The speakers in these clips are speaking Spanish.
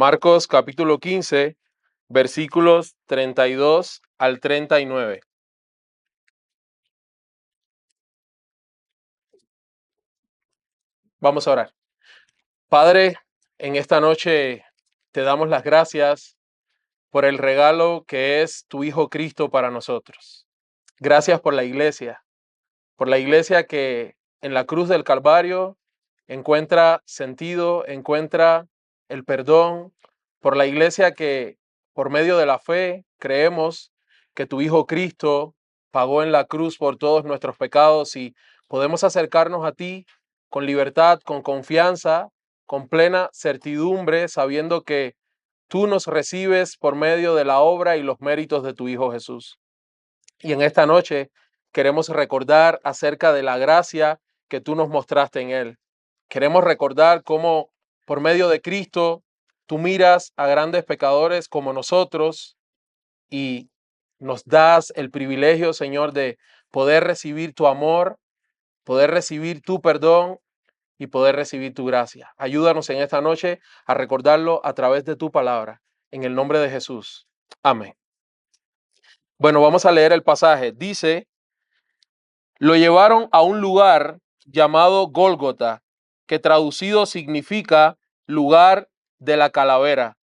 Marcos capítulo 15, versículos 32 al 39. Vamos a orar. Padre, en esta noche te damos las gracias por el regalo que es tu Hijo Cristo para nosotros. Gracias por la iglesia que en la cruz del Calvario encuentra sentido, encuentra el perdón, por la iglesia que por medio de la fe creemos que tu Hijo Cristo pagó en la cruz por todos nuestros pecados y podemos acercarnos a ti con libertad, con confianza, con plena certidumbre, sabiendo que tú nos recibes por medio de la obra y los méritos de tu Hijo Jesús. Y en esta noche queremos recordar acerca de la gracia que tú nos mostraste en Él. Queremos recordar cómo por medio de Cristo tú miras a grandes pecadores como nosotros y nos das el privilegio, Señor, de poder recibir tu amor, poder recibir tu perdón y poder recibir tu gracia. Ayúdanos en esta noche a recordarlo a través de tu palabra. En el nombre de Jesús. Amén. Bueno, vamos a leer el pasaje. Dice: lo llevaron a un lugar llamado Gólgota, que traducido significa lugar de la calavera.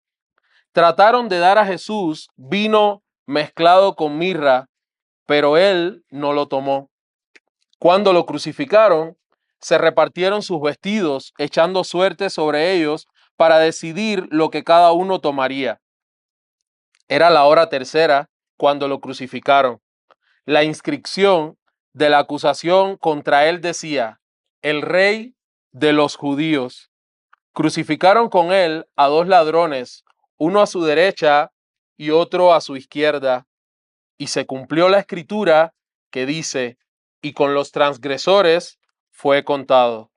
Trataron de dar a Jesús vino mezclado con mirra, pero él no lo tomó. Cuando lo crucificaron, se repartieron sus vestidos, echando suerte sobre ellos para decidir lo que cada uno tomaría. Era la hora tercera cuando lo crucificaron. La inscripción de la acusación contra él decía: el rey de los judíos. Crucificaron con él a dos ladrones, uno a su derecha y otro a su izquierda. Y se cumplió la escritura que dice: y con los transgresores fue contado.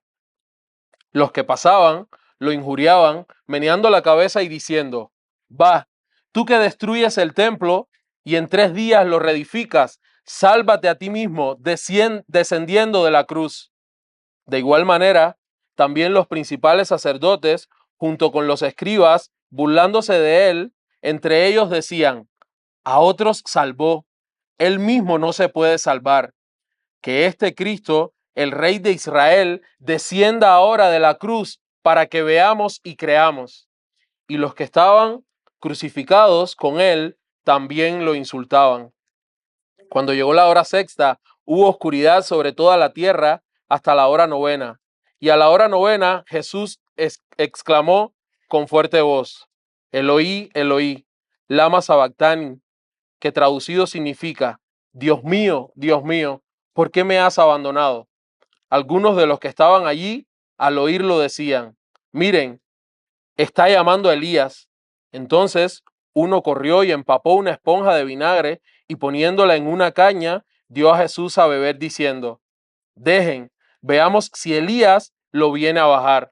Los que pasaban lo injuriaban, meneando la cabeza y diciendo: va, tú que destruyes el templo y en 3 días lo reedificas, sálvate a ti mismo, descendiendo de la cruz. De igual manera, también los principales sacerdotes, junto con los escribas, burlándose de él, entre ellos decían: a otros salvó, él mismo no se puede salvar. Que este Cristo, el Rey de Israel, descienda ahora de la cruz para que veamos y creamos. Y los que estaban crucificados con él también lo insultaban. Cuando llegó la hora sexta, hubo oscuridad sobre toda la tierra hasta la hora novena. Y a la hora novena Jesús exclamó con fuerte voz: Eloí, Eloí, lama sabactani, que traducido significa: Dios mío, ¿por qué me has abandonado? Algunos de los que estaban allí al oírlo decían: miren, está llamando a Elías. Entonces uno corrió y empapó una esponja de vinagre y poniéndola en una caña dio a Jesús a beber diciendo: dejen, veamos si Elías lo viene a bajar.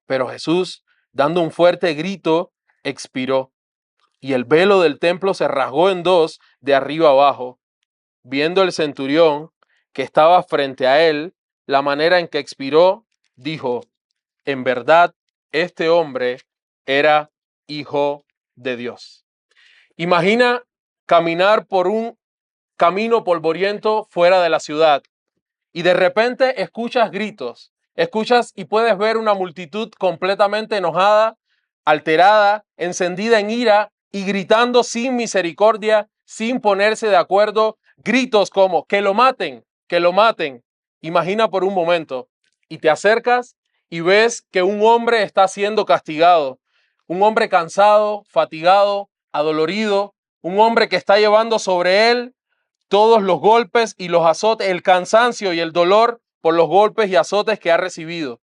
Pero Jesús, dando un fuerte grito, expiró, y el velo del templo se rasgó en dos de arriba abajo. Viendo el centurión que estaba frente a él la manera en que expiró, dijo: en verdad, este hombre era hijo de Dios. Imagina caminar por un camino polvoriento fuera de la ciudad y de repente escuchas gritos, escuchas y puedes ver una multitud completamente enojada, alterada, encendida en ira y gritando sin misericordia, sin ponerse de acuerdo, gritos como: que lo maten, que lo maten. Imagina por un momento y te acercas y ves que un hombre está siendo castigado, un hombre cansado, fatigado, adolorido, un hombre que está llevando sobre él todos los golpes y los azotes, el cansancio y el dolor por los golpes y azotes que ha recibido.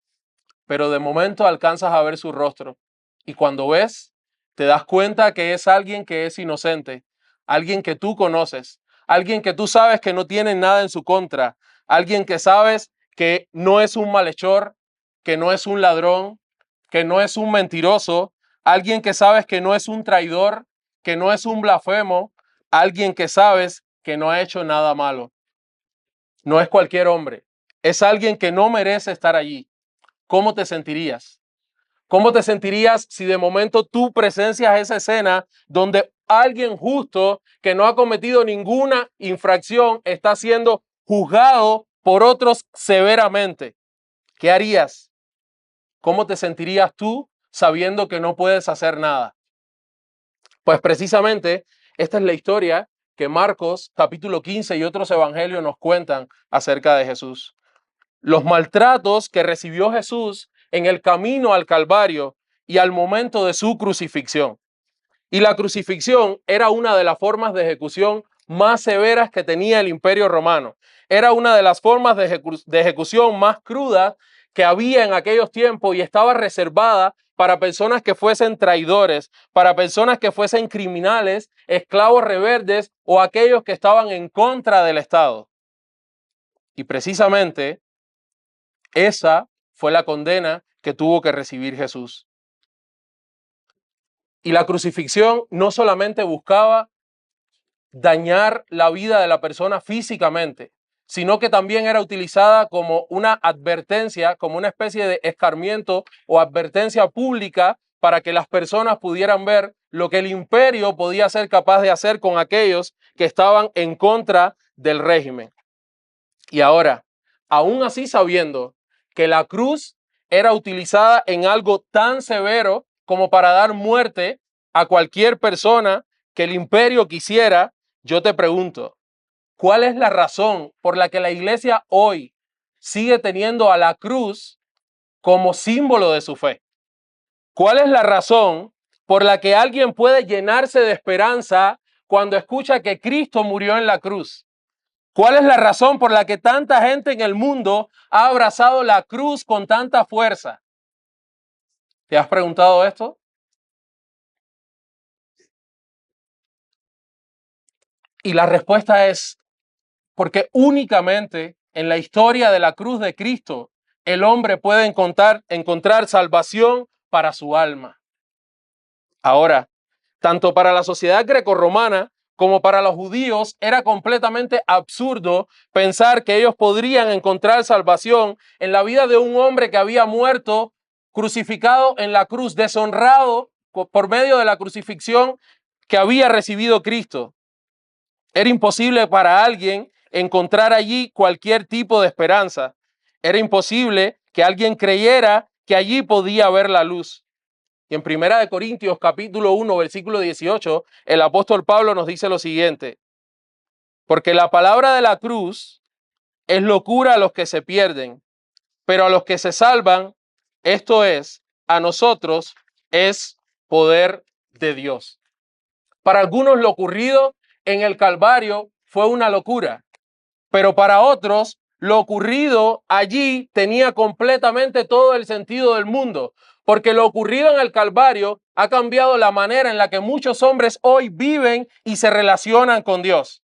Pero de momento alcanzas a ver su rostro y cuando ves, te das cuenta que es alguien que es inocente, alguien que tú conoces, alguien que tú sabes que no tiene nada en su contra, alguien que sabes que no es un malhechor, que no es un ladrón, que no es un mentiroso, alguien que sabes que no es un traidor, que no es un blasfemo, alguien que sabes que no ha hecho nada malo. No es cualquier hombre, es alguien que no merece estar allí. ¿Cómo te sentirías? ¿Cómo te sentirías si de momento tú presencias esa escena donde alguien justo que no ha cometido ninguna infracción está siendo juzgado por otros severamente? ¿Qué harías? ¿Cómo te sentirías tú sabiendo que no puedes hacer nada? Pues precisamente esta es la historia que Marcos capítulo 15 y otros evangelios nos cuentan acerca de Jesús. Los maltratos que recibió Jesús en el camino al Calvario y al momento de su crucifixión. Y la crucifixión era una de las formas de ejecución más severas que tenía el Imperio Romano. Era una de las formas de ejecución más crudas que había en aquellos tiempos y estaba reservada para personas que fuesen traidores, para personas que fuesen criminales, esclavos rebeldes o aquellos que estaban en contra del Estado. Y precisamente esa fue la condena que tuvo que recibir Jesús. Y la crucifixión no solamente buscaba dañar la vida de la persona físicamente, sino que también era utilizada como una advertencia, como una especie de escarmiento o advertencia pública para que las personas pudieran ver lo que el imperio podía ser capaz de hacer con aquellos que estaban en contra del régimen. Y ahora, aún así sabiendo que la cruz era utilizada en algo tan severo como para dar muerte a cualquier persona que el imperio quisiera, yo te pregunto, ¿cuál es la razón por la que la iglesia hoy sigue teniendo a la cruz como símbolo de su fe? ¿Cuál es la razón por la que alguien puede llenarse de esperanza cuando escucha que Cristo murió en la cruz? ¿Cuál es la razón por la que tanta gente en el mundo ha abrazado la cruz con tanta fuerza? ¿Te has preguntado esto? Y la respuesta es porque únicamente en la historia de la cruz de Cristo el hombre puede encontrar salvación para su alma. Ahora, tanto para la sociedad grecorromana como para los judíos era completamente absurdo pensar que ellos podrían encontrar salvación en la vida de un hombre que había muerto crucificado en la cruz, deshonrado por medio de la crucifixión que había recibido Cristo. Era imposible para alguien encontrar allí cualquier tipo de esperanza. Era imposible que alguien creyera que allí podía haber la luz. Y en 1 Corintios capítulo 1, versículo 18, el apóstol Pablo nos dice lo siguiente: porque la palabra de la cruz es locura a los que se pierden, pero a los que se salvan, esto es, a nosotros, es poder de Dios. Para algunos lo ocurrido en el Calvario fue una locura, pero para otros lo ocurrido allí tenía completamente todo el sentido del mundo, porque lo ocurrido en el Calvario ha cambiado la manera en la que muchos hombres hoy viven y se relacionan con Dios.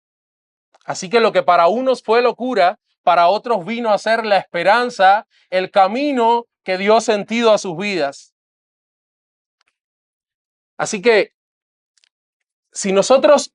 Así que lo que para unos fue locura, para otros vino a ser la esperanza, el camino que dio sentido a sus vidas. Así que si nosotros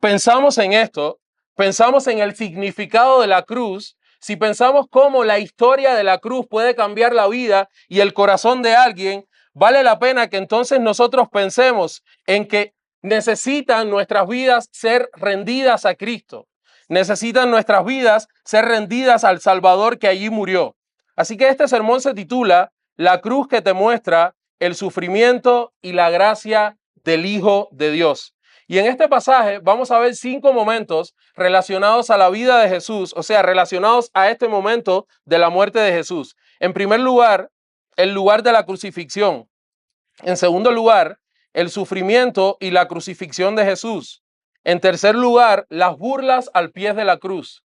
pensamos en esto, pensamos en el significado de la cruz, si pensamos cómo la historia de la cruz puede cambiar la vida y el corazón de alguien, vale la pena que entonces nosotros pensemos en que necesitan nuestras vidas ser rendidas a Cristo. Necesitan nuestras vidas ser rendidas al Salvador que allí murió. Así que este sermón se titula La cruz que te muestra el sufrimiento y la gracia del Hijo de Dios. Y en este pasaje vamos a ver 5 momentos relacionados a la vida de Jesús, o sea, relacionados a este momento de la muerte de Jesús. En primer lugar, el lugar de la crucifixión. En segundo lugar, el sufrimiento y la crucifixión de Jesús. En tercer lugar, las burlas al pie de la cruz.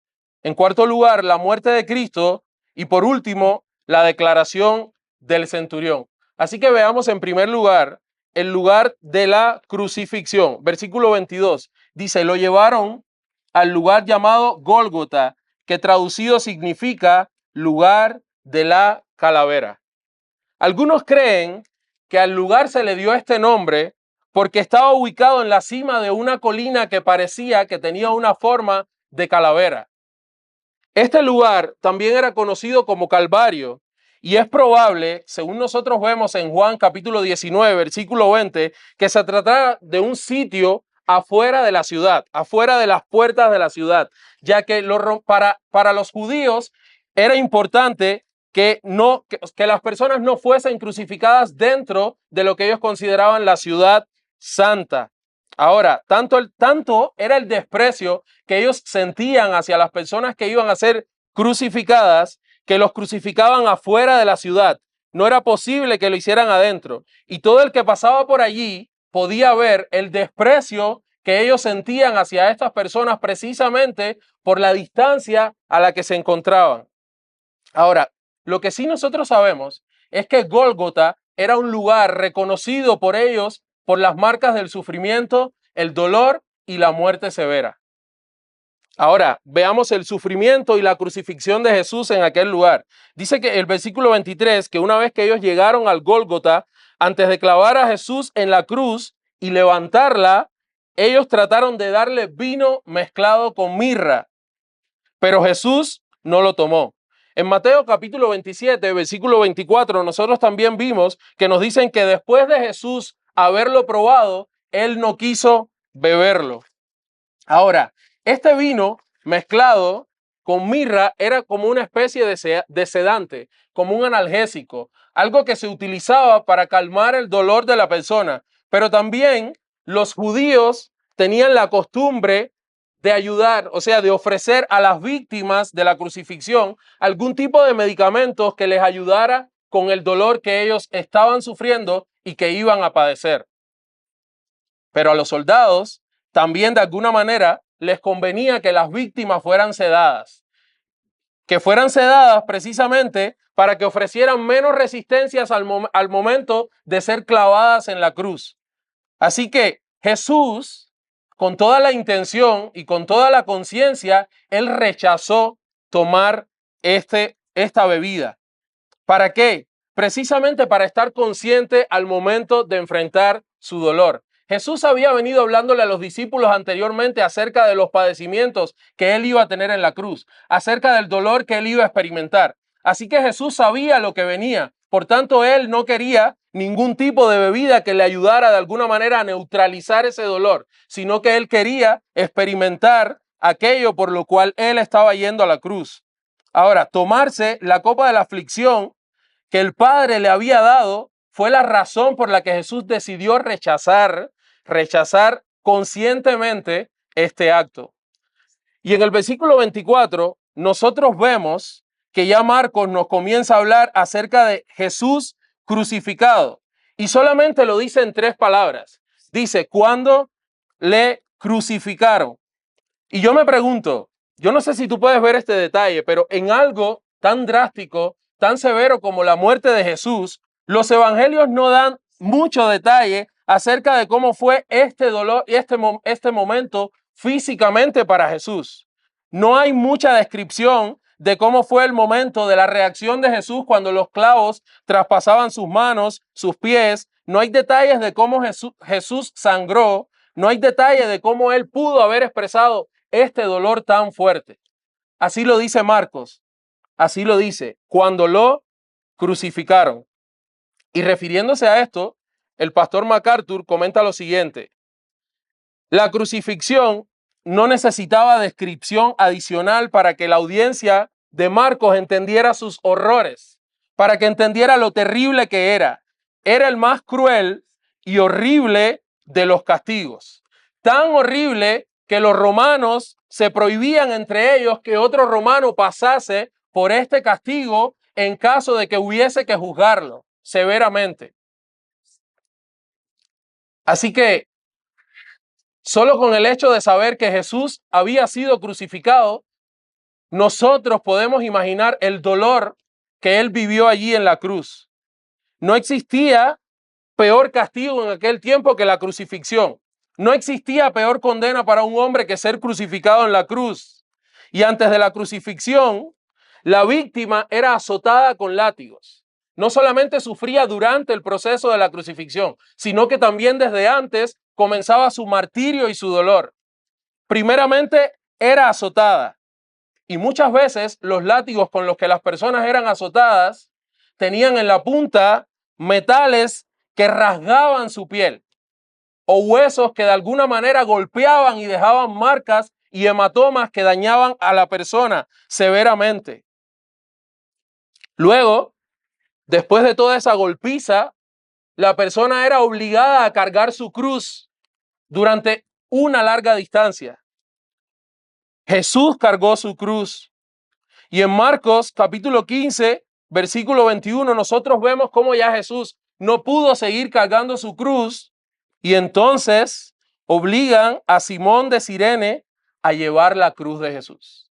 En cuarto lugar, la muerte de Cristo. Y por último, la declaración del centurión. Así que veamos en primer lugar el lugar de la crucifixión. Versículo 22 dice: lo llevaron al lugar llamado Gólgota, que traducido significa lugar de la calavera. Algunos creen que al lugar se le dio este nombre porque estaba ubicado en la cima de una colina que parecía que tenía una forma de calavera. Este lugar también era conocido como Calvario Y es probable, según nosotros vemos en Juan capítulo 19, versículo 20, que se tratara de un sitio afuera de la ciudad, afuera de las puertas de la ciudad, ya que para los judíos era importante que las personas no fuesen crucificadas dentro de lo que ellos consideraban la ciudad santa. Ahora, tanto era el desprecio que ellos sentían hacia las personas que iban a ser crucificadas, que los crucificaban afuera de la ciudad. No era posible que lo hicieran adentro. Y todo el que pasaba por allí podía ver el desprecio que ellos sentían hacia estas personas precisamente por la distancia a la que se encontraban. Ahora, lo que sí nosotros sabemos es que Gólgota era un lugar reconocido por ellos por las marcas del sufrimiento, el dolor y la muerte severa. Ahora, veamos el sufrimiento y la crucifixión de Jesús en aquel lugar. Dice que el versículo 23, que una vez que ellos llegaron al Gólgota, antes de clavar a Jesús en la cruz y levantarla, ellos trataron de darle vino mezclado con mirra, pero Jesús no lo tomó. En Mateo capítulo 27, versículo 24, nosotros también vimos que nos dicen que después de Jesús haberlo probado, él no quiso beberlo. Ahora, este vino mezclado con mirra era como una especie de sedante, como un analgésico, algo que se utilizaba para calmar el dolor de la persona. Pero también los judíos tenían la costumbre de ayudar, o sea, de ofrecer a las víctimas de la crucifixión algún tipo de medicamentos que les ayudara con el dolor que ellos estaban sufriendo y que iban a padecer. Pero a los soldados también de alguna manera les convenía que las víctimas fueran sedadas, precisamente para que ofrecieran menos resistencias al momento de ser clavadas en la cruz. Así que Jesús, con toda la intención y con toda la conciencia, él rechazó tomar esta bebida. ¿Para qué? Precisamente para estar consciente al momento de enfrentar su dolor. Jesús había venido hablándole a los discípulos anteriormente acerca de los padecimientos que él iba a tener en la cruz, acerca del dolor que él iba a experimentar. Así que Jesús sabía lo que venía. Por tanto, él no quería ningún tipo de bebida que le ayudara de alguna manera a neutralizar ese dolor, sino que él quería experimentar aquello por lo cual él estaba yendo a la cruz. Ahora, tomarse la copa de la aflicción que el Padre le había dado fue la razón por la que Jesús decidió rechazar conscientemente este acto. Y en el versículo 24, nosotros vemos que ya Marcos nos comienza a hablar acerca de Jesús crucificado. Y solamente lo dice en 3 palabras. Dice, cuando le crucificaron. Y yo me pregunto, yo no sé si tú puedes ver este detalle, pero en algo tan drástico, tan severo como la muerte de Jesús, los evangelios no dan mucho detalle acerca de cómo fue este dolor y este momento físicamente para Jesús. No hay mucha descripción de cómo fue el momento de la reacción de Jesús cuando los clavos traspasaban sus manos, sus pies. No hay detalles de cómo Jesús sangró. No hay detalle de cómo él pudo haber expresado este dolor tan fuerte. Así lo dice Marcos. Así lo dice, cuando lo crucificaron. Y refiriéndose a esto, el pastor MacArthur comenta lo siguiente. La crucifixión no necesitaba descripción adicional para que la audiencia de Marcos entendiera sus horrores, para que entendiera lo terrible que era. Era el más cruel y horrible de los castigos. Tan horrible que los romanos se prohibían entre ellos que otro romano pasase por este castigo en caso de que hubiese que juzgarlo severamente. Así que solo con el hecho de saber que Jesús había sido crucificado, nosotros podemos imaginar el dolor que él vivió allí en la cruz. No existía peor castigo en aquel tiempo que la crucifixión. No existía peor condena para un hombre que ser crucificado en la cruz. Y antes de la crucifixión, la víctima era azotada con látigos. No solamente sufría durante el proceso de la crucifixión, sino que también desde antes comenzaba su martirio y su dolor. Primeramente era azotada. Y muchas veces los látigos con los que las personas eran azotadas tenían en la punta metales que rasgaban su piel o huesos que de alguna manera golpeaban y dejaban marcas y hematomas que dañaban a la persona severamente. Luego, después de toda esa golpiza, la persona era obligada a cargar su cruz durante una larga distancia. Jesús cargó su cruz. Y en Marcos capítulo 15, versículo 21, nosotros vemos cómo ya Jesús no pudo seguir cargando su cruz y entonces obligan a Simón de Cirene a llevar la cruz de Jesús.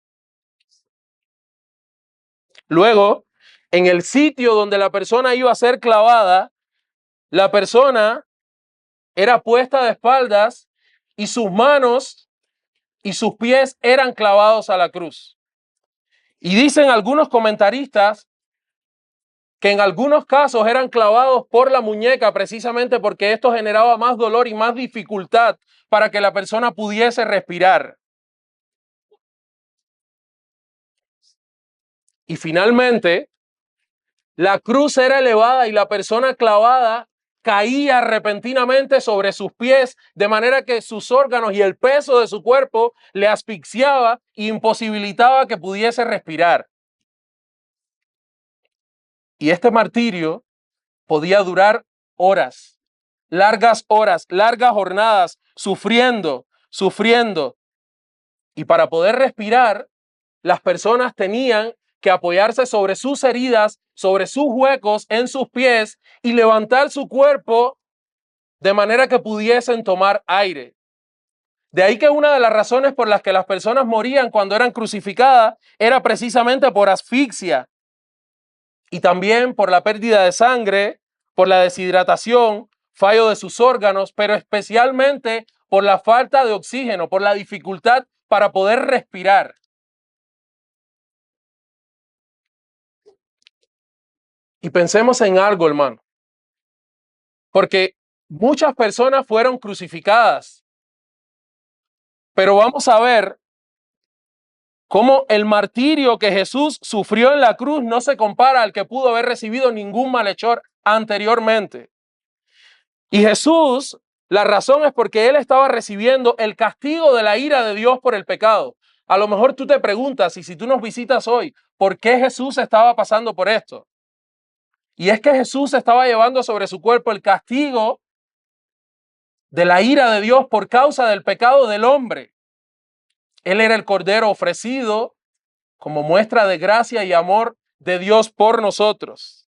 Luego, en el sitio donde la persona iba a ser clavada, la persona era puesta de espaldas y sus manos y sus pies eran clavados a la cruz. Y dicen algunos comentaristas que en algunos casos eran clavados por la muñeca precisamente porque esto generaba más dolor y más dificultad para que la persona pudiese respirar. Y finalmente, la cruz era elevada y la persona clavada caía repentinamente sobre sus pies, de manera que sus órganos y el peso de su cuerpo le asfixiaba e imposibilitaba que pudiese respirar. Y este martirio podía durar horas, largas jornadas, sufriendo. Y para poder respirar, las personas tenían que apoyarse sobre sus heridas, sobre sus huecos en sus pies y levantar su cuerpo de manera que pudiesen tomar aire. De ahí que una de las razones por las que las personas morían cuando eran crucificadas era precisamente por asfixia y también por la pérdida de sangre, por la deshidratación, fallo de sus órganos, pero especialmente por la falta de oxígeno, por la dificultad para poder respirar. Y pensemos en algo, hermano, porque muchas personas fueron crucificadas, pero vamos a ver cómo el martirio que Jesús sufrió en la cruz no se compara al que pudo haber recibido ningún malhechor anteriormente. Y Jesús, la razón es porque él estaba recibiendo el castigo de la ira de Dios por el pecado. A lo mejor tú te preguntas, y si tú nos visitas hoy, ¿por qué Jesús estaba pasando por esto? Y es que Jesús estaba llevando sobre su cuerpo el castigo de la ira de Dios por causa del pecado del hombre. Él era el cordero ofrecido como muestra de gracia y amor de Dios por nosotros.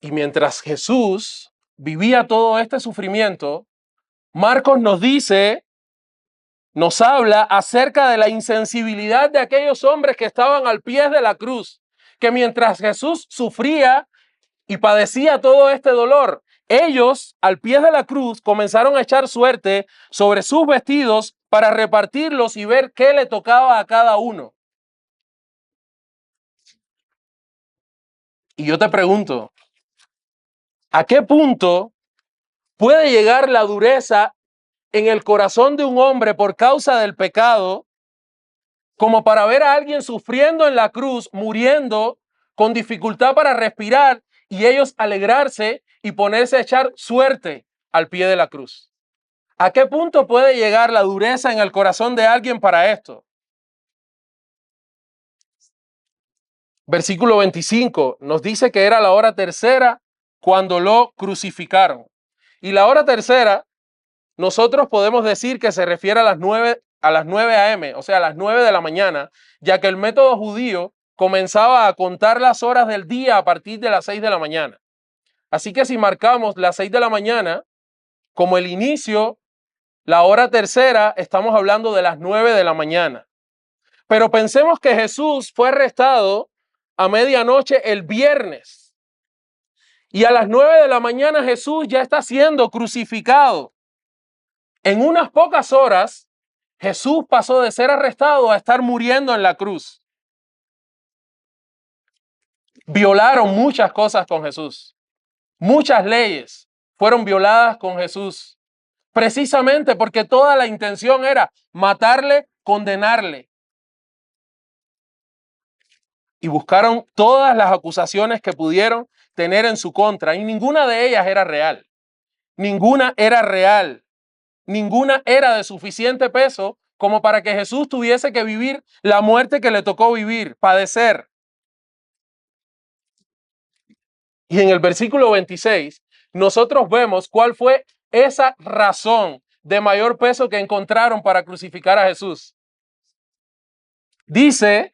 Y mientras Jesús vivía todo este sufrimiento, Marcos nos habla acerca de la insensibilidad de aquellos hombres que estaban al pie de la cruz, que mientras Jesús sufría y padecía todo este dolor, ellos al pie de la cruz comenzaron a echar suerte sobre sus vestidos para repartirlos y ver qué le tocaba a cada uno. Y yo te pregunto, ¿a qué punto puede llegar la dureza en el corazón de un hombre por causa del pecado, como para ver a alguien sufriendo en la cruz, muriendo, con dificultad para respirar, y ellos alegrarse y ponerse a echar suerte al pie de la cruz? ¿A qué punto puede llegar la dureza en el corazón de alguien para esto? Versículo 25 nos dice que era la hora tercera cuando lo crucificaron. Y la hora tercera, nosotros podemos decir que se refiere a las 9 a.m., o sea, a las 9 de la mañana, ya que el método judío comenzaba a contar las horas del día a partir de las 6 de la mañana. Así que si marcamos las 6 de la mañana como el inicio, la hora tercera, estamos hablando de las 9 de la mañana. Pero pensemos que Jesús fue arrestado a medianoche el viernes. Y a las 9 de la mañana Jesús ya está siendo crucificado. En unas pocas horas, Jesús pasó de ser arrestado a estar muriendo en la cruz. Violaron muchas cosas con Jesús. Muchas leyes fueron violadas con Jesús. Precisamente porque toda la intención era matarle, condenarle. y buscaron todas las acusaciones que pudieron tener en su contra y ninguna de ellas era real. Ninguna era real. Ninguna era de suficiente peso como para que Jesús tuviese que vivir la muerte que le tocó vivir, padecer. Y en el versículo 26, nosotros vemos cuál fue esa razón de mayor peso que encontraron para crucificar a Jesús. Dice,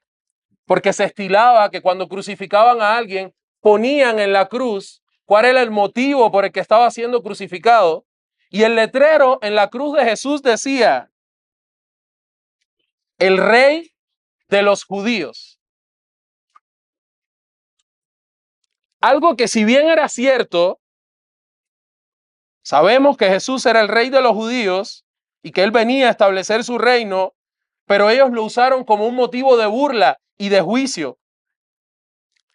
porque se estilaba que cuando crucificaban a alguien, ponían en la cruz cuál era el motivo por el que estaba siendo crucificado. Y el letrero en la cruz de Jesús decía, el rey de los judíos. Algo que si bien era cierto, sabemos que Jesús era el rey de los judíos y que él venía a establecer su reino, pero ellos lo usaron como un motivo de burla y de juicio.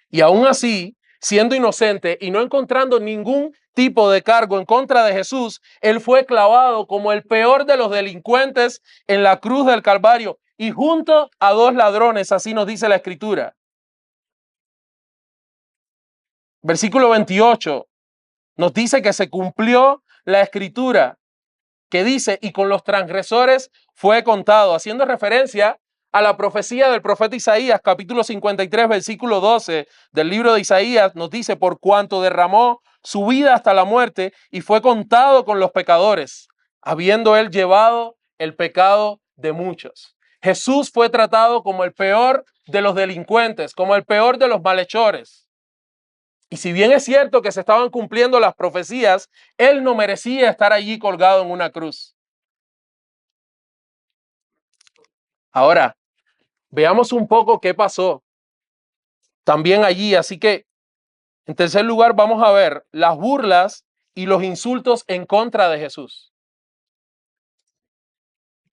Y aún así, siendo inocente y no encontrando ningún tipo de cargo en contra de Jesús, él fue clavado como el peor de los delincuentes en la cruz del Calvario y junto a dos ladrones, así nos dice la Escritura. Versículo 28 nos dice que se cumplió la Escritura que dice, y con los transgresores fue contado, haciendo referencia a la profecía del profeta Isaías, capítulo 53, versículo 12 del libro de Isaías, nos dice, por cuanto derramó su vida hasta la muerte y fue contado con los pecadores, habiendo él llevado el pecado de muchos. Jesús fue tratado como el peor de los delincuentes, como el peor de los malhechores. Y si bien es cierto que se estaban cumpliendo las profecías, él no merecía estar allí colgado en una cruz. Ahora, veamos un poco qué pasó también allí. Así que, en tercer lugar, vamos a ver las burlas y los insultos en contra de Jesús.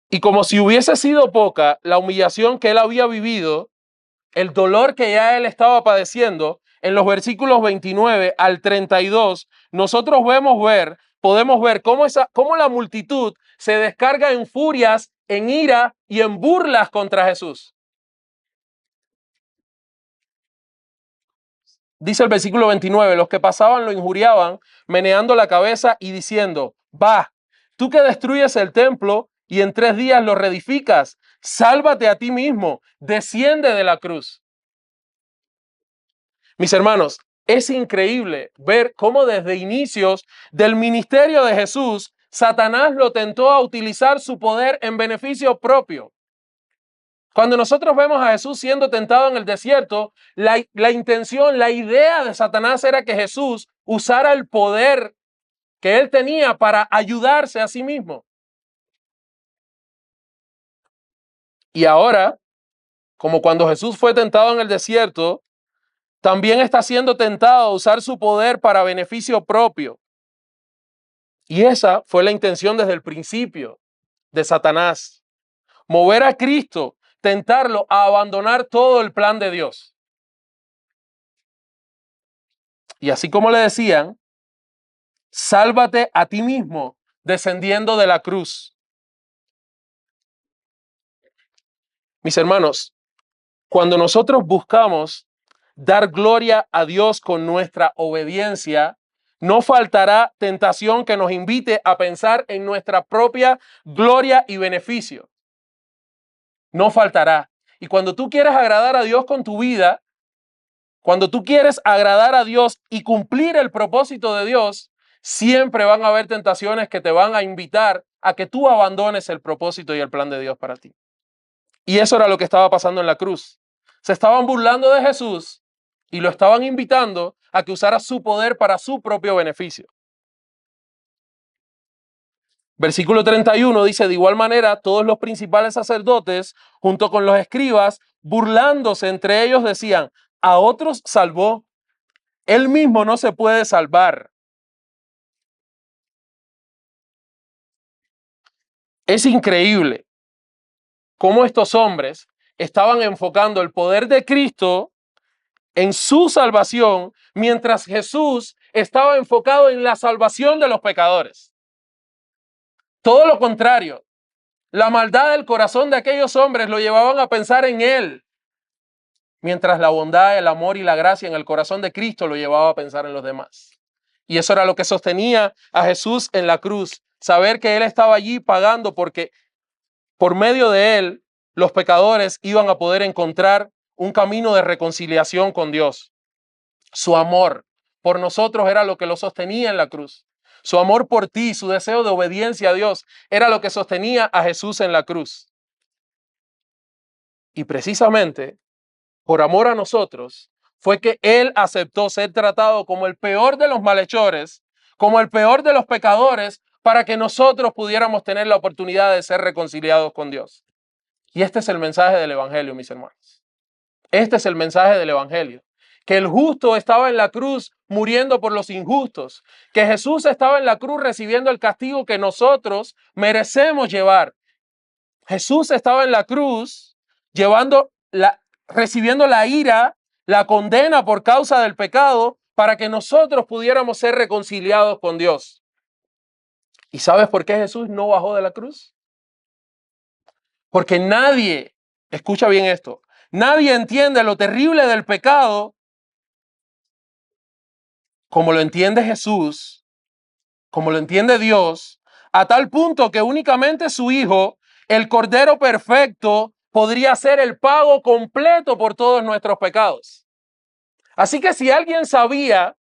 Y como si hubiese sido poca la humillación que él había vivido, el dolor que ya él estaba padeciendo, en los versículos 29 al 32, nosotros podemos ver cómo la multitud se descarga en furias, en ira y en burlas contra Jesús. Dice el versículo 29, los que pasaban lo injuriaban, meneando la cabeza y diciendo, va, tú que destruyes el templo y en 3 días lo reedificas, sálvate a ti mismo, desciende de la cruz. Mis hermanos, es increíble ver cómo desde inicios del ministerio de Jesús, Satanás lo tentó a utilizar su poder en beneficio propio. Cuando nosotros vemos a Jesús siendo tentado en el desierto, la intención, la idea de Satanás era que Jesús usara el poder que él tenía para ayudarse a sí mismo. Y ahora, como cuando Jesús fue tentado en el desierto, también está siendo tentado a usar su poder para beneficio propio. Y esa fue la intención desde el principio de Satanás. Mover a Cristo, tentarlo a abandonar todo el plan de Dios. Y así como le decían, sálvate a ti mismo descendiendo de la cruz. Mis hermanos, cuando nosotros buscamos dar gloria a Dios con nuestra obediencia, no faltará tentación que nos invite a pensar en nuestra propia gloria y beneficio. No faltará. Y cuando tú quieres agradar a Dios con tu vida, cuando tú quieres agradar a Dios y cumplir el propósito de Dios, siempre van a haber tentaciones que te van a invitar a que tú abandones el propósito y el plan de Dios para ti. Y eso era lo que estaba pasando en la cruz. Se estaban burlando de Jesús y lo estaban invitando a que usara su poder para su propio beneficio. Versículo 31 dice, de igual manera, todos los principales sacerdotes, junto con los escribas, burlándose entre ellos, decían, a otros salvó, él mismo no se puede salvar. Es increíble cómo estos hombres estaban enfocando el poder de Cristo en su salvación, mientras Jesús estaba enfocado en la salvación de los pecadores. Todo lo contrario, la maldad del corazón de aquellos hombres lo llevaban a pensar en él, mientras la bondad, el amor y la gracia en el corazón de Cristo lo llevaba a pensar en los demás. Y eso era lo que sostenía a Jesús en la cruz, saber que Él estaba allí pagando porque por medio de Él los pecadores iban a poder encontrar un camino de reconciliación con Dios. Su amor por nosotros era lo que lo sostenía en la cruz. Su amor por ti, su deseo de obediencia a Dios era lo que sostenía a Jesús en la cruz. Y precisamente por amor a nosotros fue que Él aceptó ser tratado como el peor de los malhechores, como el peor de los pecadores, para que nosotros pudiéramos tener la oportunidad de ser reconciliados con Dios. Y este es el mensaje del Evangelio, mis hermanos. Este es el mensaje del Evangelio. Que el justo estaba en la cruz muriendo por los injustos. Que Jesús estaba en la cruz recibiendo el castigo que nosotros merecemos llevar. Jesús estaba en la cruz recibiendo la ira, la condena por causa del pecado, para que nosotros pudiéramos ser reconciliados con Dios. ¿Y sabes por qué Jesús no bajó de la cruz? Porque nadie, escucha bien esto, nadie entiende lo terrible del pecado como lo entiende Jesús, como lo entiende Dios, a tal punto que únicamente su Hijo, el Cordero Perfecto, podría ser el pago completo por todos nuestros pecados. Así que si alguien sabía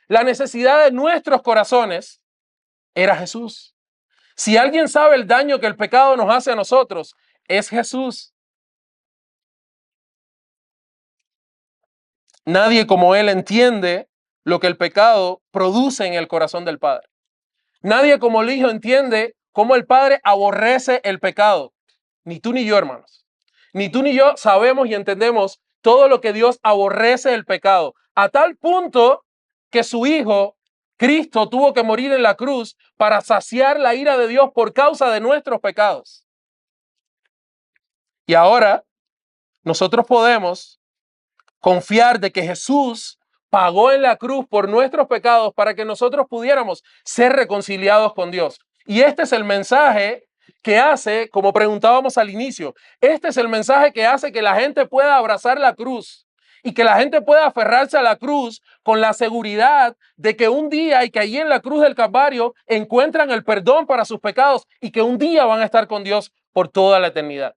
la necesidad de nuestros corazones, era Jesús. Si alguien sabe el daño que el pecado nos hace a nosotros, es Jesús. Nadie como Él entiende lo que el pecado produce en el corazón del Padre. Nadie como el Hijo entiende cómo el Padre aborrece el pecado. Ni tú ni yo, hermanos. Ni tú ni yo sabemos y entendemos todo lo que Dios aborrece el pecado. A tal punto que su Hijo, Cristo, tuvo que morir en la cruz para saciar la ira de Dios por causa de nuestros pecados. Y ahora nosotros podemos confiar de que Jesús pagó en la cruz por nuestros pecados para que nosotros pudiéramos ser reconciliados con Dios. Y este es el mensaje que hace, como preguntábamos al inicio, este es el mensaje que hace que la gente pueda abrazar la cruz y que la gente pueda aferrarse a la cruz con la seguridad de que un día y que allí en la cruz del Calvario encuentran el perdón para sus pecados y que un día van a estar con Dios por toda la eternidad.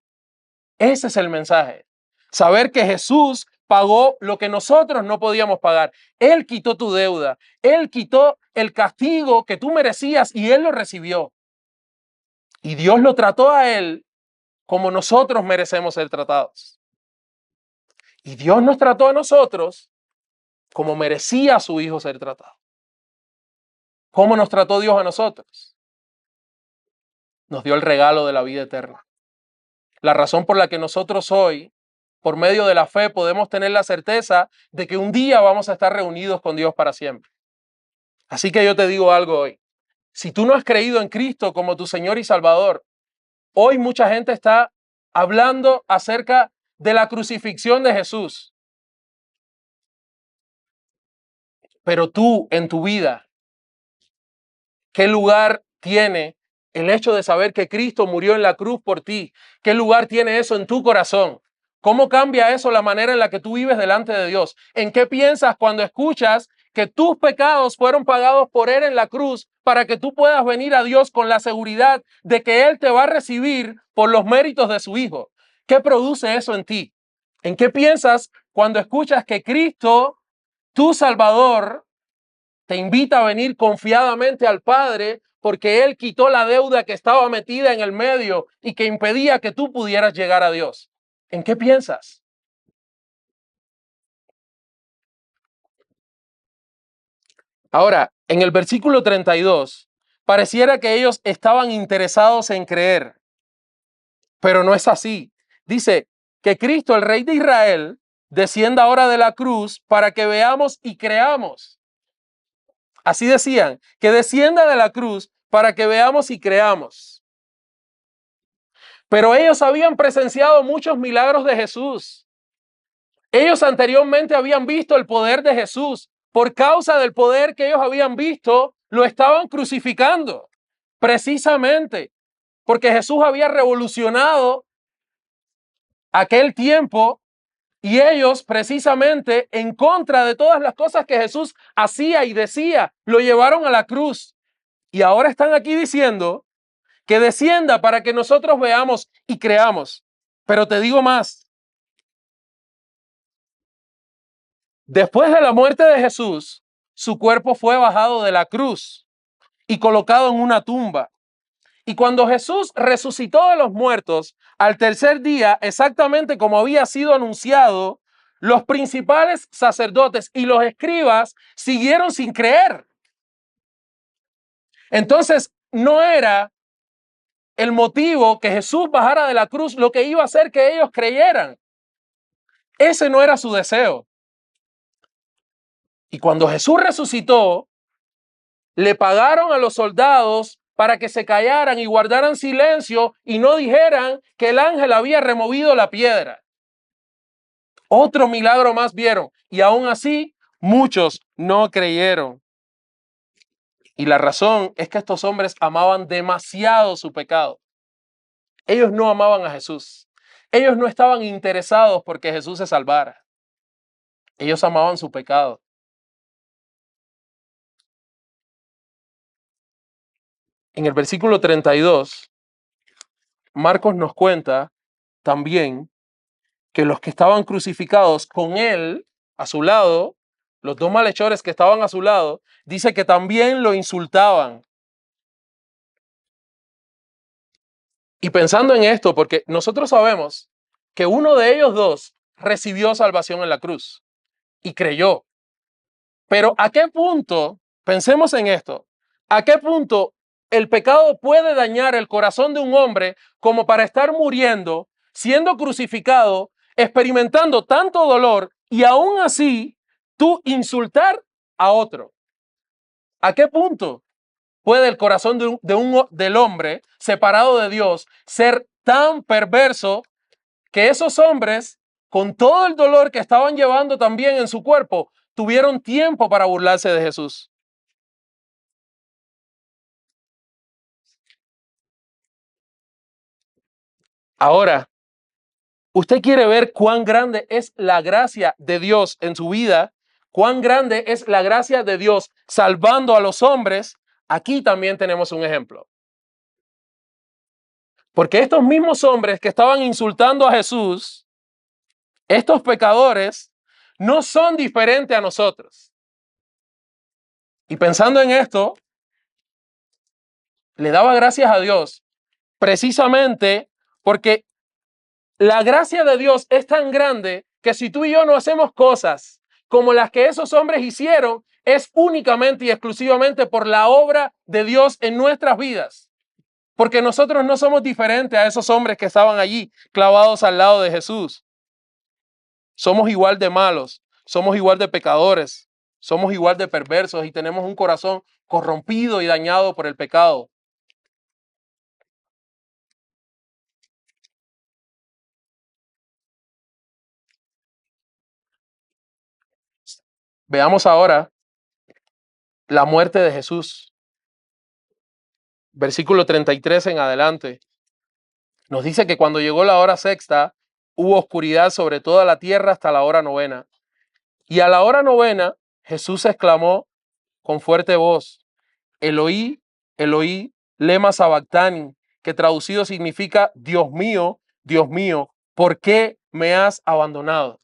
Ese es el mensaje. Saber que Jesús pagó lo que nosotros no podíamos pagar. Él quitó tu deuda. Él quitó el castigo que tú merecías y Él lo recibió. Y Dios lo trató a Él como nosotros merecemos ser tratados. Y Dios nos trató a nosotros como merecía a su Hijo ser tratado. ¿Cómo nos trató Dios a nosotros? Nos dio el regalo de la vida eterna. La razón por la que nosotros hoy, por medio de la fe, podemos tener la certeza de que un día vamos a estar reunidos con Dios para siempre. Así que yo te digo algo hoy. Si tú no has creído en Cristo como tu Señor y Salvador, hoy mucha gente está hablando acerca de la crucifixión de Jesús. Pero tú, en tu vida, ¿qué lugar tiene el hecho de saber que Cristo murió en la cruz por ti? ¿Qué lugar tiene eso en tu corazón? ¿Cómo cambia eso la manera en la que tú vives delante de Dios? ¿En qué piensas cuando escuchas que tus pecados fueron pagados por Él en la cruz para que tú puedas venir a Dios con la seguridad de que Él te va a recibir por los méritos de su Hijo? ¿Qué produce eso en ti? ¿En qué piensas cuando escuchas que Cristo, tu Salvador, te invita a venir confiadamente al Padre porque Él quitó la deuda que estaba metida en el medio y que impedía que tú pudieras llegar a Dios? ¿En qué piensas? Ahora, en el versículo 32, pareciera que ellos estaban interesados en creer, pero no es así. Dice que Cristo, el Rey de Israel, descienda ahora de la cruz para que veamos y creamos. Así decían, que descienda de la cruz para que veamos y creamos. Pero ellos habían presenciado muchos milagros de Jesús. Ellos anteriormente habían visto el poder de Jesús. Por causa del poder que ellos habían visto, lo estaban crucificando. Precisamente porque Jesús había revolucionado aquel tiempo, y ellos precisamente en contra de todas las cosas que Jesús hacía y decía, lo llevaron a la cruz. Y ahora están aquí diciendo que descienda para que nosotros veamos y creamos. Pero te digo más, después de la muerte de Jesús, su cuerpo fue bajado de la cruz y colocado en una tumba. Y cuando Jesús resucitó de los muertos al tercer día, exactamente como había sido anunciado, los principales sacerdotes y los escribas siguieron sin creer. Entonces, no era el motivo que Jesús bajara de la cruz lo que iba a hacer que ellos creyeran. Ese no era su deseo. Y cuando Jesús resucitó, le pagaron a los soldados para que se callaran y guardaran silencio y no dijeran que el ángel había removido la piedra. Otro milagro más vieron y aún así muchos no creyeron. Y la razón es que estos hombres amaban demasiado su pecado. Ellos no amaban a Jesús. Ellos no estaban interesados porque Jesús se salvara. Ellos amaban su pecado. En el versículo 32, Marcos nos cuenta también que los que estaban crucificados con él, a su lado, los dos malhechores que estaban a su lado, dice que también lo insultaban. Y pensando en esto, porque nosotros sabemos que uno de ellos dos recibió salvación en la cruz y creyó. Pero ¿a qué punto, pensemos en esto, a qué punto el pecado puede dañar el corazón de un hombre como para estar muriendo, siendo crucificado, experimentando tanto dolor y aún así tú insultar a otro? ¿A qué punto puede el corazón del hombre separado de Dios ser tan perverso que esos hombres, con todo el dolor que estaban llevando también en su cuerpo, tuvieron tiempo para burlarse de Jesús? Ahora, usted quiere ver cuán grande es la gracia de Dios en su vida, cuán grande es la gracia de Dios salvando a los hombres. Aquí también tenemos un ejemplo. Porque estos mismos hombres que estaban insultando a Jesús, estos pecadores, no son diferentes a nosotros. Y pensando en esto, le daba gracias a Dios precisamente porque la gracia de Dios es tan grande que si tú y yo no hacemos cosas como las que esos hombres hicieron, es únicamente y exclusivamente por la obra de Dios en nuestras vidas. Porque nosotros no somos diferentes a esos hombres que estaban allí clavados al lado de Jesús. Somos igual de malos, somos igual de pecadores, somos igual de perversos y tenemos un corazón corrompido y dañado por el pecado. Veamos ahora la muerte de Jesús. Versículo 33 en adelante. Nos dice que cuando llegó la hora sexta, hubo oscuridad sobre toda la tierra hasta la hora novena. Y a la hora novena, Jesús exclamó con fuerte voz: Eloí, Eloí, lema sabactani, que traducido significa Dios mío, ¿por qué me has abandonado?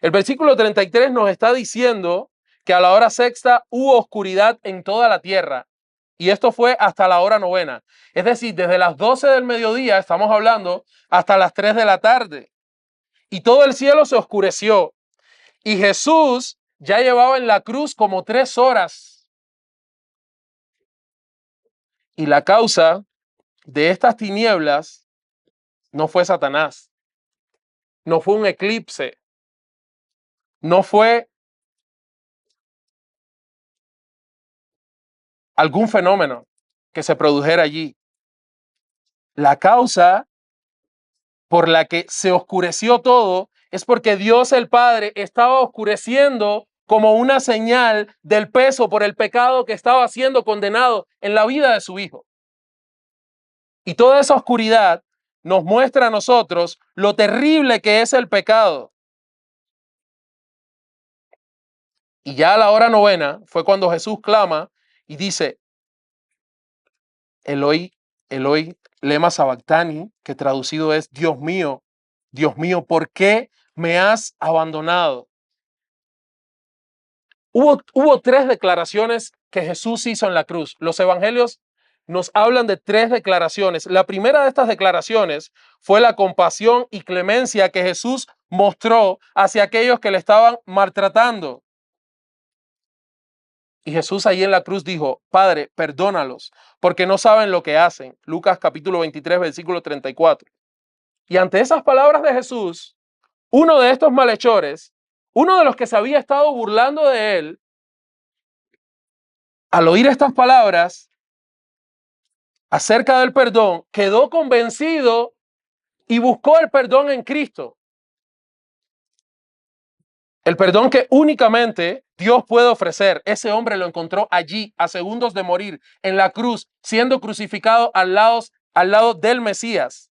El versículo 33 nos está diciendo que a la hora sexta hubo oscuridad en toda la tierra. Y esto fue hasta la hora novena. Es decir, desde las 12 del mediodía, estamos hablando, hasta las 3 de la tarde. Y todo el cielo se oscureció. Y Jesús ya llevaba en la cruz como 3 horas. Y la causa de estas tinieblas no fue Satanás. No fue un eclipse. No fue algún fenómeno que se produjera allí. La causa por la que se oscureció todo es porque Dios el Padre estaba oscureciendo como una señal del peso por el pecado que estaba siendo condenado en la vida de su Hijo. Y toda esa oscuridad nos muestra a nosotros lo terrible que es el pecado. Y ya a la hora novena fue cuando Jesús clama y dice, Eloi, Eloi, lema sabactani, que traducido es, Dios mío, ¿por qué me has abandonado? Hubo tres declaraciones que Jesús hizo en la cruz. Los evangelios nos hablan de tres declaraciones. La primera de estas declaraciones fue la compasión y clemencia que Jesús mostró hacia aquellos que le estaban maltratando. Y Jesús ahí en la cruz dijo, Padre, perdónalos, porque no saben lo que hacen. Lucas capítulo 23, versículo 34. Y ante esas palabras de Jesús, uno de estos malhechores, uno de los que se había estado burlando de él, al oír estas palabras acerca del perdón, quedó convencido y buscó el perdón en Cristo. El perdón que únicamente Dios puede ofrecer. Ese hombre lo encontró allí, a segundos de morir, en la cruz, siendo crucificado al lado del Mesías.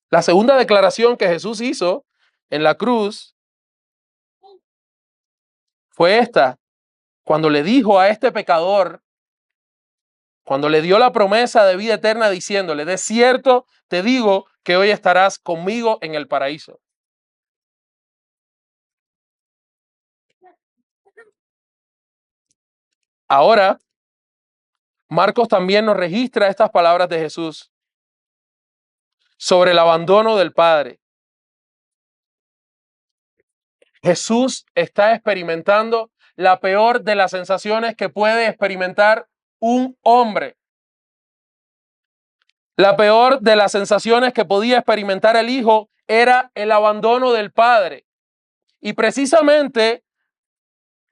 La segunda declaración que Jesús hizo en la cruz fue esta, cuando le dijo a este pecador, cuando le dio la promesa de vida eterna diciéndole, de cierto te digo que hoy estarás conmigo en el paraíso. Ahora, Marcos también nos registra estas palabras de Jesús sobre el abandono del Padre. Jesús está experimentando la peor de las sensaciones que puede experimentar un hombre. La peor de las sensaciones que podía experimentar el Hijo era el abandono del Padre. Y precisamente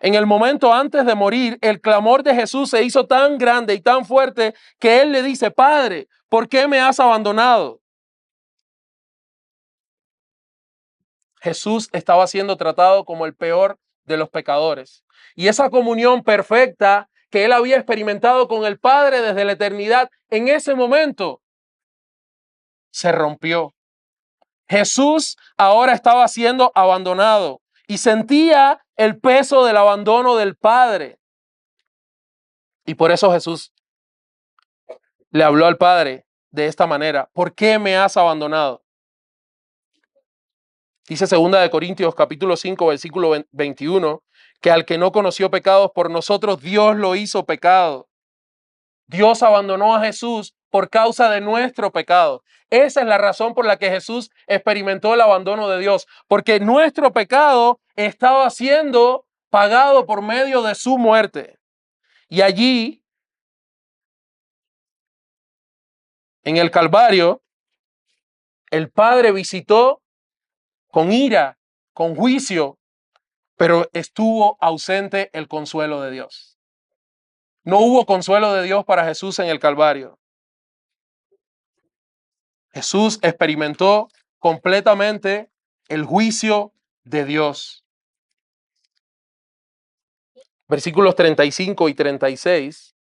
en el momento antes de morir, el clamor de Jesús se hizo tan grande y tan fuerte que Él le dice, Padre, ¿por qué me has abandonado? Jesús estaba siendo tratado como el peor de los pecadores. Y esa comunión perfecta que Él había experimentado con el Padre desde la eternidad, en ese momento se rompió. Jesús ahora estaba siendo abandonado y sentía el peso del abandono del Padre. Y por eso Jesús le habló al Padre de esta manera, ¿por qué me has abandonado? Dice 2 Corintios capítulo 5, versículo 21, que al que no conoció pecados por nosotros, Dios lo hizo pecado. Dios abandonó a Jesús por causa de nuestro pecado. Esa es la razón por la que Jesús experimentó el abandono de Dios, porque nuestro pecado estaba siendo pagado por medio de su muerte. Y allí, en el Calvario, el Padre visitó con ira, con juicio, pero estuvo ausente el consuelo de Dios. No hubo consuelo de Dios para Jesús en el Calvario. Jesús experimentó completamente el juicio de Dios. Versículos 35 y 36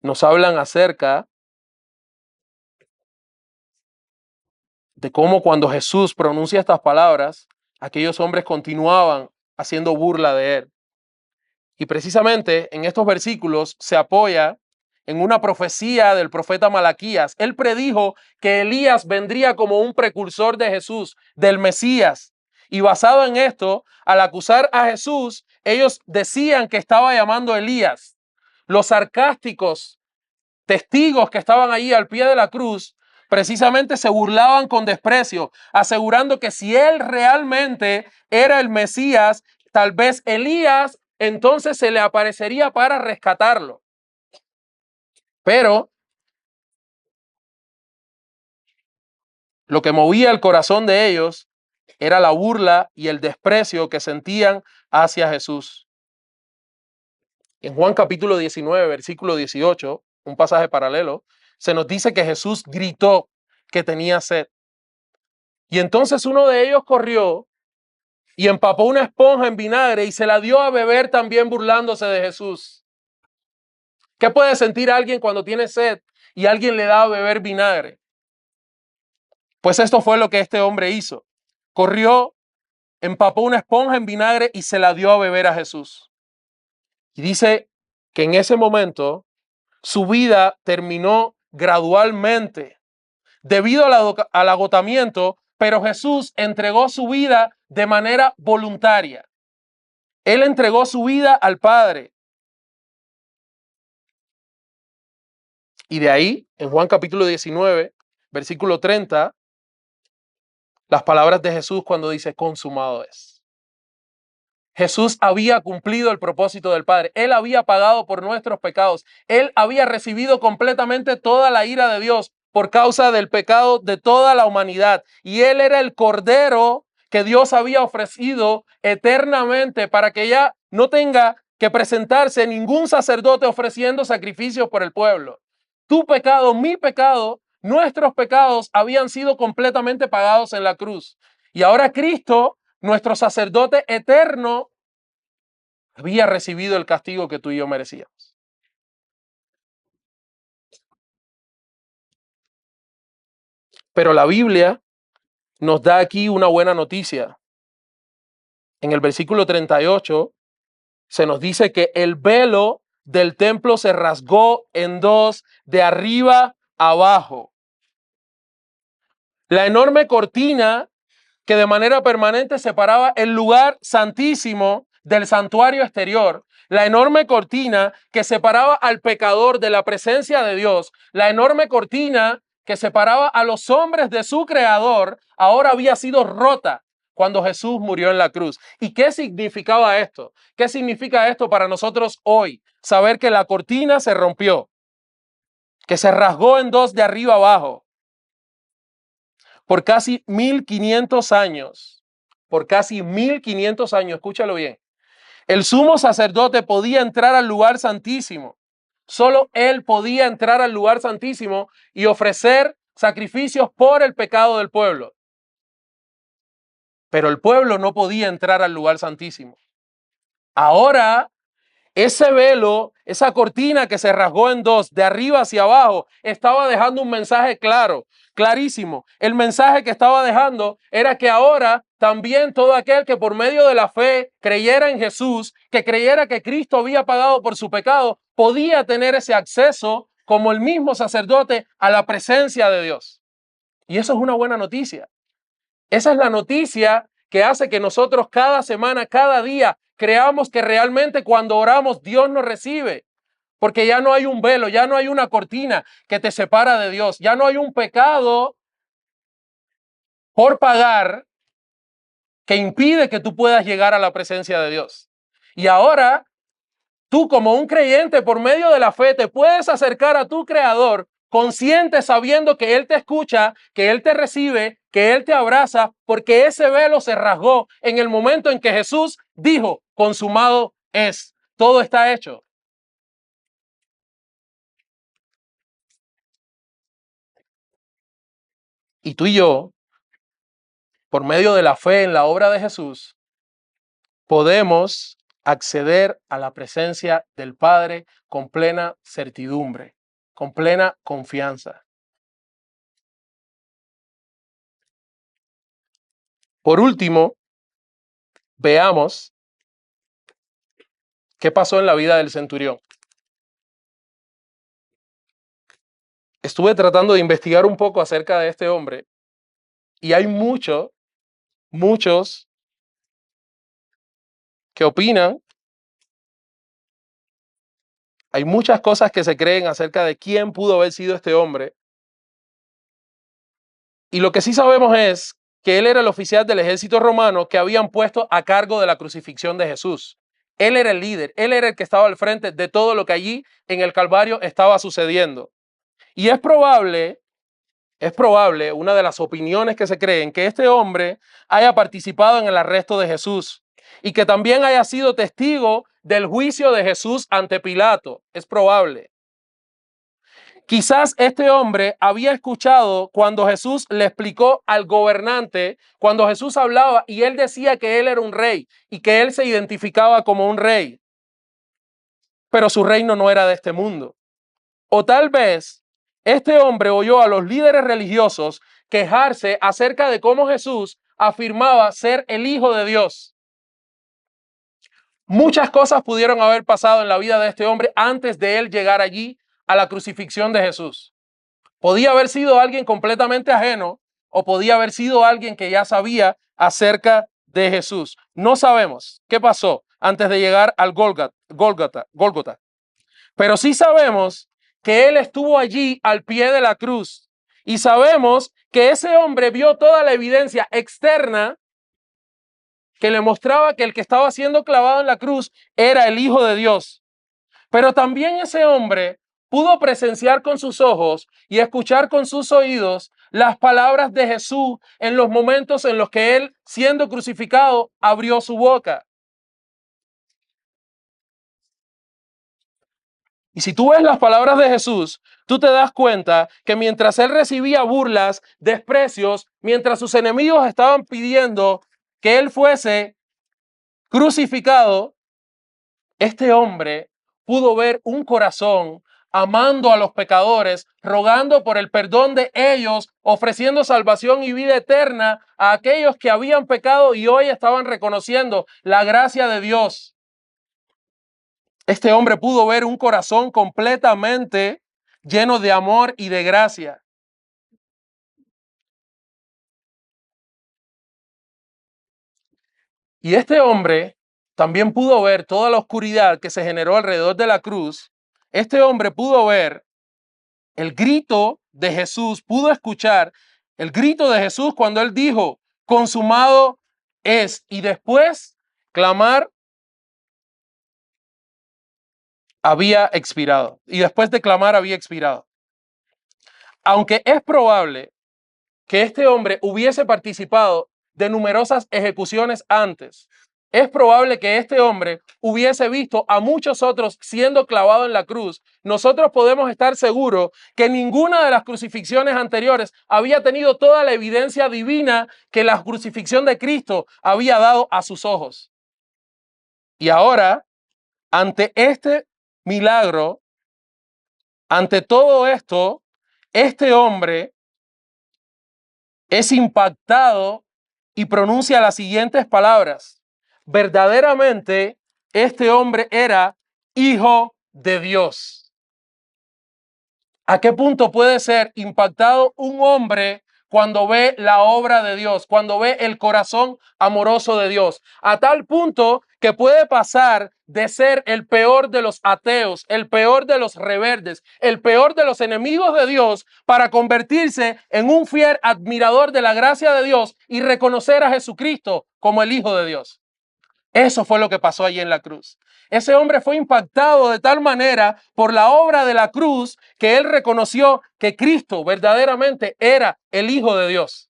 nos hablan acerca de cómo cuando Jesús pronuncia estas palabras, aquellos hombres continuaban haciendo burla de él. Y precisamente en estos versículos se apoya en una profecía del profeta Malaquías. Él predijo que Elías vendría como un precursor de Jesús, del Mesías. Y basado en esto, al acusar a Jesús, ellos decían que estaba llamando a Elías. Los sarcásticos testigos que estaban allí al pie de la cruz precisamente se burlaban con desprecio, asegurando que si él realmente era el Mesías, tal vez Elías entonces se le aparecería para rescatarlo. Pero lo que movía el corazón de ellos era la burla y el desprecio que sentían hacia Jesús. En Juan capítulo 19, versículo 18, un pasaje paralelo, se nos dice que Jesús gritó que tenía sed. Y entonces uno de ellos corrió y empapó una esponja en vinagre y se la dio a beber, también burlándose de Jesús. ¿Qué puede sentir alguien cuando tiene sed y alguien le da a beber vinagre? Pues esto fue lo que este hombre hizo. Corrió, empapó una esponja en vinagre y se la dio a beber a Jesús. Y dice que en ese momento su vida terminó gradualmente debido al agotamiento, pero Jesús entregó su vida de manera voluntaria. Él entregó su vida al Padre. Y de ahí, en Juan capítulo 19, versículo 30, las palabras de Jesús cuando dice consumado es. Jesús había cumplido el propósito del Padre. Él había pagado por nuestros pecados. Él había recibido completamente toda la ira de Dios por causa del pecado de toda la humanidad. Y Él era el Cordero que Dios había ofrecido eternamente para que ya no tenga que presentarse ningún sacerdote ofreciendo sacrificios por el pueblo. Tu pecado, mi pecado, nuestros pecados habían sido completamente pagados en la cruz. Y ahora Cristo, nuestro sacerdote eterno, había recibido el castigo que tú y yo merecíamos. Pero la Biblia nos da aquí una buena noticia. En el versículo 38 se nos dice que el velo del templo se rasgó en dos de arriba a abajo. La enorme cortina que de manera permanente separaba el lugar santísimo del santuario exterior, la enorme cortina que separaba al pecador de la presencia de Dios, la enorme cortina que separaba a los hombres de su creador, ahora había sido rota cuando Jesús murió en la cruz. ¿Y qué significaba esto? ¿Qué significa esto para nosotros hoy? Saber que la cortina se rompió, que se rasgó en dos de arriba abajo. Por casi 1500 años, escúchalo bien, el sumo sacerdote podía entrar al lugar santísimo. Solo él podía entrar al lugar santísimo y ofrecer sacrificios por el pecado del pueblo. Pero el pueblo no podía entrar al lugar santísimo. Ahora, ese velo, esa cortina que se rasgó en dos, de arriba hacia abajo, estaba dejando un mensaje claro, clarísimo. El mensaje que estaba dejando era que ahora también todo aquel que por medio de la fe creyera en Jesús, que creyera que Cristo había pagado por su pecado, podía tener ese acceso como el mismo sacerdote a la presencia de Dios. Y eso es una buena noticia. Esa es la noticia que hace que nosotros cada semana, cada día, creamos que realmente cuando oramos Dios nos recibe. Porque ya no hay un velo, ya no hay una cortina que te separa de Dios, ya no hay un pecado por pagar que impide que tú puedas llegar a la presencia de Dios. Y ahora, tú como un creyente por medio de la fe te puedes acercar a tu Creador consciente sabiendo que Él te escucha, que Él te recibe, que Él te abraza, porque ese velo se rasgó en el momento en que Jesús dijo, consumado es, todo está hecho. Y tú y yo, por medio de la fe en la obra de Jesús, podemos acceder a la presencia del Padre con plena certidumbre, con plena confianza. Por último, veamos qué pasó en la vida del centurión. Estuve tratando de investigar un poco acerca de este hombre y hay muchos que opinan, hay muchas cosas que se creen acerca de quién pudo haber sido este hombre. Y lo que sí sabemos es que él era el oficial del ejército romano que habían puesto a cargo de la crucifixión de Jesús. Él era el líder, él era el que estaba al frente de todo lo que allí en el Calvario estaba sucediendo. Y es probable, una de las opiniones que se creen, que este hombre haya participado en el arresto de Jesús y que también haya sido testigo del juicio de Jesús ante Pilato. Es probable. Quizás este hombre había escuchado cuando Jesús le explicó al gobernante, cuando Jesús hablaba y él decía que él era un rey y que él se identificaba como un rey, pero su reino no era de este mundo. O tal vez este hombre oyó a los líderes religiosos quejarse acerca de cómo Jesús afirmaba ser el Hijo de Dios. Muchas cosas pudieron haber pasado en la vida de este hombre antes de él llegar allí a la crucifixión de Jesús. Podía haber sido alguien completamente ajeno o podía haber sido alguien que ya sabía acerca de Jesús. No sabemos qué pasó antes de llegar al Gólgota. Pero sí sabemos que él estuvo allí al pie de la cruz y sabemos que ese hombre vio toda la evidencia externa que le mostraba que el que estaba siendo clavado en la cruz era el Hijo de Dios. Pero también ese hombre pudo presenciar con sus ojos y escuchar con sus oídos las palabras de Jesús en los momentos en los que él, siendo crucificado, abrió su boca. Y si tú ves las palabras de Jesús, tú te das cuenta que mientras él recibía burlas, desprecios, mientras sus enemigos estaban pidiendo que él fuese crucificado, este hombre pudo ver un corazón amando a los pecadores, rogando por el perdón de ellos, ofreciendo salvación y vida eterna a aquellos que habían pecado y hoy estaban reconociendo la gracia de Dios. Este hombre pudo ver un corazón completamente lleno de amor y de gracia. Y este hombre también pudo ver toda la oscuridad que se generó alrededor de la cruz. Este hombre pudo ver el grito de Jesús, pudo escuchar el grito de Jesús cuando él dijo, consumado es, y después clamar había expirado, y después de clamar había expirado. Aunque es probable que este hombre hubiese participado de numerosas ejecuciones antes, es probable que este hombre hubiese visto a muchos otros siendo clavados en la cruz. Nosotros podemos estar seguros que ninguna de las crucifixiones anteriores había tenido toda la evidencia divina que la crucifixión de Cristo había dado a sus ojos. Y ahora, ante este milagro, ante todo esto, este hombre es impactado y pronuncia las siguientes palabras. Verdaderamente, este hombre era hijo de Dios. ¿A qué punto puede ser impactado un hombre cuando ve la obra de Dios, cuando ve el corazón amoroso de Dios? A tal punto que puede pasar de ser el peor de los ateos, el peor de los rebeldes, el peor de los enemigos de Dios, para convertirse en un fiel admirador de la gracia de Dios y reconocer a Jesucristo como el Hijo de Dios. Eso fue lo que pasó allí en la cruz. Ese hombre fue impactado de tal manera por la obra de la cruz que él reconoció que Cristo verdaderamente era el Hijo de Dios.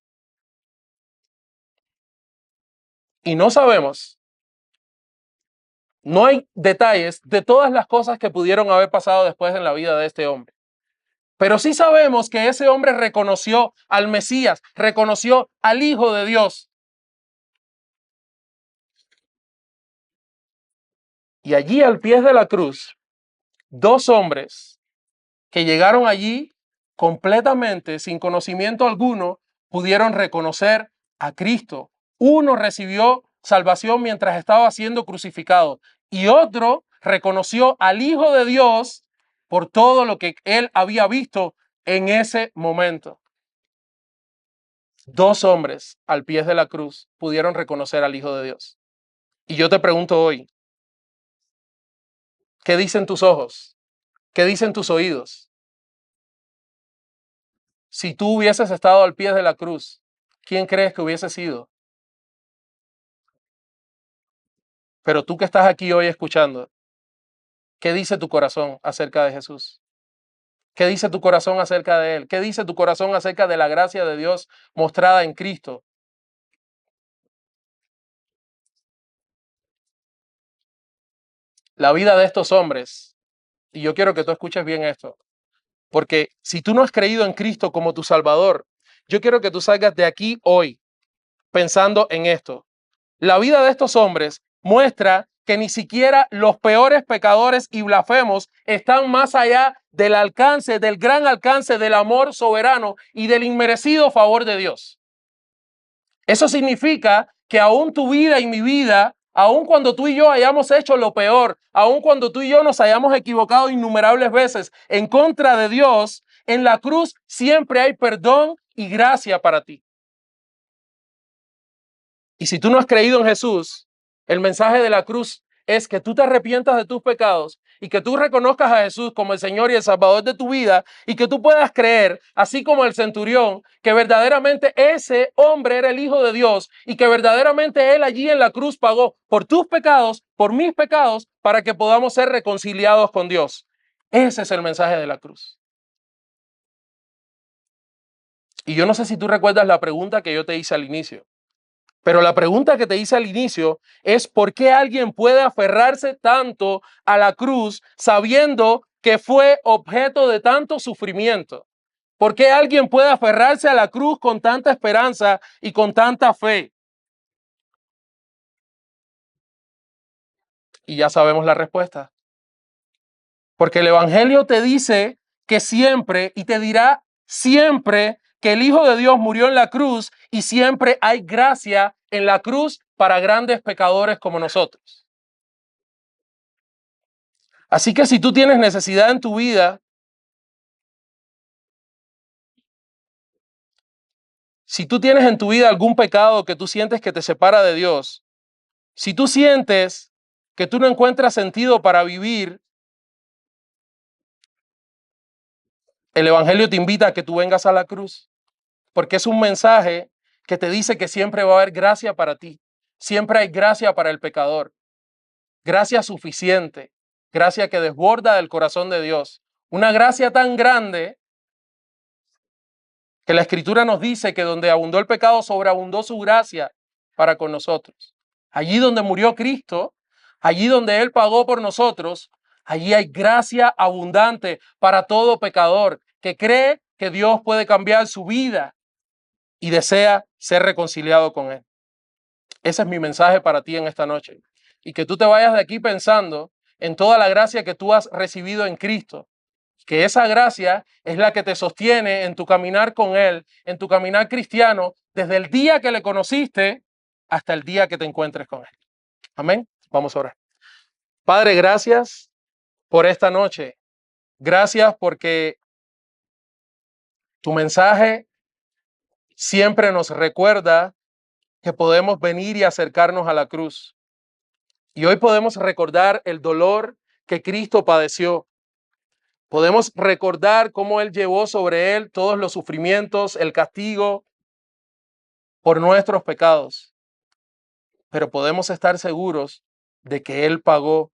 Y no sabemos, no hay detalles de todas las cosas que pudieron haber pasado después en la vida de este hombre. Pero sí sabemos que ese hombre reconoció al Mesías, reconoció al Hijo de Dios. Y allí al pie de la cruz, dos hombres que llegaron allí completamente sin conocimiento alguno, pudieron reconocer a Cristo. Uno recibió salvación mientras estaba siendo crucificado y otro reconoció al Hijo de Dios por todo lo que él había visto en ese momento. Dos hombres al pie de la cruz pudieron reconocer al Hijo de Dios. Y yo te pregunto hoy, ¿qué dicen tus ojos? ¿Qué dicen tus oídos? Si tú hubieses estado al pie de la cruz, ¿quién crees que hubiese sido? Pero tú que estás aquí hoy escuchando, ¿qué dice tu corazón acerca de Jesús? ¿Qué dice tu corazón acerca de Él? ¿Qué dice tu corazón acerca de la gracia de Dios mostrada en Cristo? La vida de estos hombres, y yo quiero que tú escuches bien esto, porque si tú no has creído en Cristo como tu Salvador, yo quiero que tú salgas de aquí hoy pensando en esto. La vida de estos hombres muestra que ni siquiera los peores pecadores y blasfemos están más allá del alcance, del gran alcance del amor soberano y del inmerecido favor de Dios. Eso significa que aún tu vida y mi vida, aún cuando tú y yo hayamos hecho lo peor, aún cuando tú y yo nos hayamos equivocado innumerables veces en contra de Dios, en la cruz siempre hay perdón y gracia para ti. Y si tú no has creído en Jesús, el mensaje de la cruz es que tú te arrepientas de tus pecados y que tú reconozcas a Jesús como el Señor y el Salvador de tu vida y que tú puedas creer, así como el centurión, que verdaderamente ese hombre era el Hijo de Dios y que verdaderamente Él allí en la cruz pagó por tus pecados, por mis pecados, para que podamos ser reconciliados con Dios. Ese es el mensaje de la cruz. Y yo no sé si tú recuerdas la pregunta que yo te hice al inicio. Pero la pregunta que te hice al inicio es ¿por qué alguien puede aferrarse tanto a la cruz sabiendo que fue objeto de tanto sufrimiento? ¿Por qué alguien puede aferrarse a la cruz con tanta esperanza y con tanta fe? Y ya sabemos la respuesta. Porque el Evangelio te dice que siempre, y te dirá siempre, que el Hijo de Dios murió en la cruz y siempre hay gracia en la cruz para grandes pecadores como nosotros. Así que si tú tienes necesidad en tu vida, si tú tienes en tu vida algún pecado que tú sientes que te separa de Dios, si tú sientes que tú no encuentras sentido para vivir, el Evangelio te invita a que tú vengas a la cruz, porque es un mensaje que te dice que siempre va a haber gracia para ti, siempre hay gracia para el pecador, gracia suficiente, gracia que desborda del corazón de Dios, una gracia tan grande que la Escritura nos dice que donde abundó el pecado, sobreabundó su gracia para con nosotros. Allí donde murió Cristo, allí donde Él pagó por nosotros, allí hay gracia abundante para todo pecador que cree que Dios puede cambiar su vida y desea ser reconciliado con Él. Ese es mi mensaje para ti en esta noche. Y que tú te vayas de aquí pensando en toda la gracia que tú has recibido en Cristo, que esa gracia es la que te sostiene en tu caminar con Él, en tu caminar cristiano, desde el día que le conociste hasta el día que te encuentres con Él. Amén. Vamos a orar. Padre, gracias por esta noche. Gracias porque tu mensaje siempre nos recuerda que podemos venir y acercarnos a la cruz. Y hoy podemos recordar el dolor que Cristo padeció. Podemos recordar cómo Él llevó sobre Él todos los sufrimientos, el castigo por nuestros pecados. Pero podemos estar seguros de que Él pagó.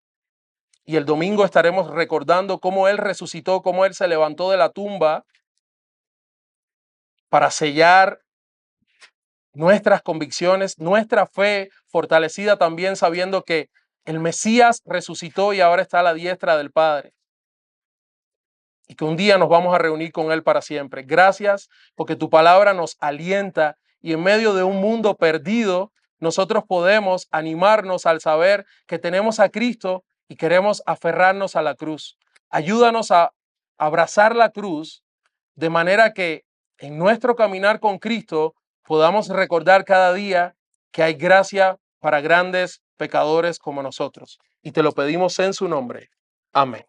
Y el domingo estaremos recordando cómo Él resucitó, cómo Él se levantó de la tumba para sellar nuestras convicciones, nuestra fe fortalecida también sabiendo que el Mesías resucitó y ahora está a la diestra del Padre. Y que un día nos vamos a reunir con Él para siempre. Gracias porque tu palabra nos alienta y en medio de un mundo perdido, nosotros podemos animarnos al saber que tenemos a Cristo y queremos aferrarnos a la cruz. Ayúdanos a abrazar la cruz de manera que en nuestro caminar con Cristo podamos recordar cada día que hay gracia para grandes pecadores como nosotros. Y te lo pedimos en su nombre. Amén.